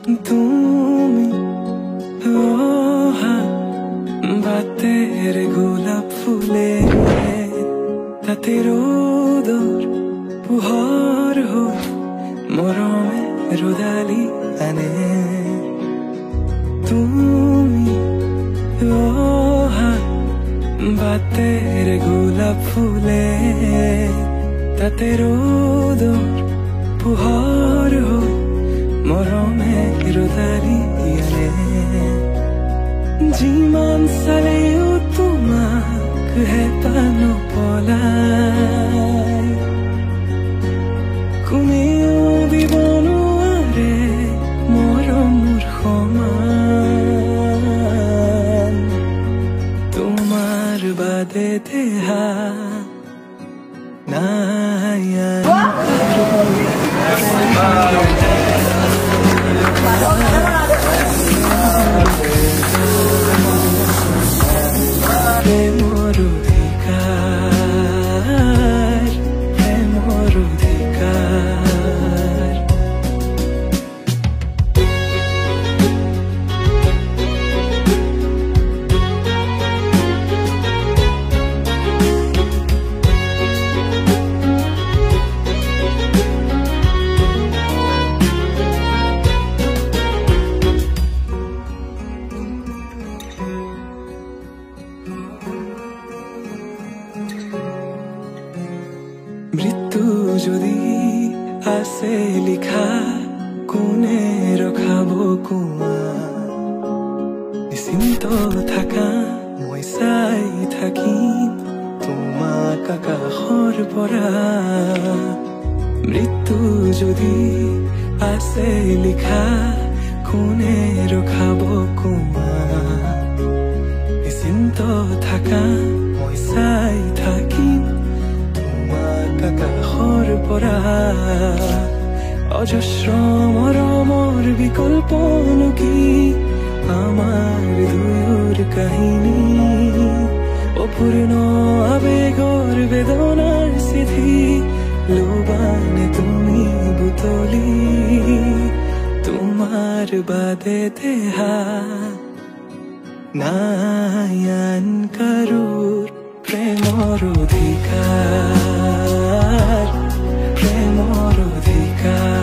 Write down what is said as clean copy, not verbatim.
তুমি বাতের গোলাপ ফুলে তাতে রোদর পুহর হই মরমে রোদালি আনে তুমি বাতের গোলাপ ফুলে তাতে রোদর পুহর হই মরমে রোদালি আনে যিমান চালেও তোমাক হেঁপাহ নপলাই কোনেও দিব নোৱাৰে মৰমৰ সমান তোমাৰ বাদে দেহা নাই প্ৰেমৰ অধিকাৰ প্ৰেমৰ অধিকাৰ মৃত্যু যদি আছে লিখা কোনে ৰখাব কোৱা নিশ্চিন্ত থাকা মই চাই থাকিম তোমাক আকাশৰ পৰা মৃত্যু যদি আছে লিখা কোনে ৰখাব কোৱা নিশ্চিন্ত থাকা মই চাই থাকিম আকাশৰ পৰা অজস্ৰ মৰমৰ বিকল্পনো কি আমাৰ দুয়োৰ কাহিনী অপূৰ্ণ আবেগৰ বেদনাৰ চিঠি লোবানে তুমি বুটলি তোমাৰ বাদে দেহা নাই আন কাৰোৰ প্ৰেমৰ অধিকাৰ প্ৰেমৰ অধিকাৰ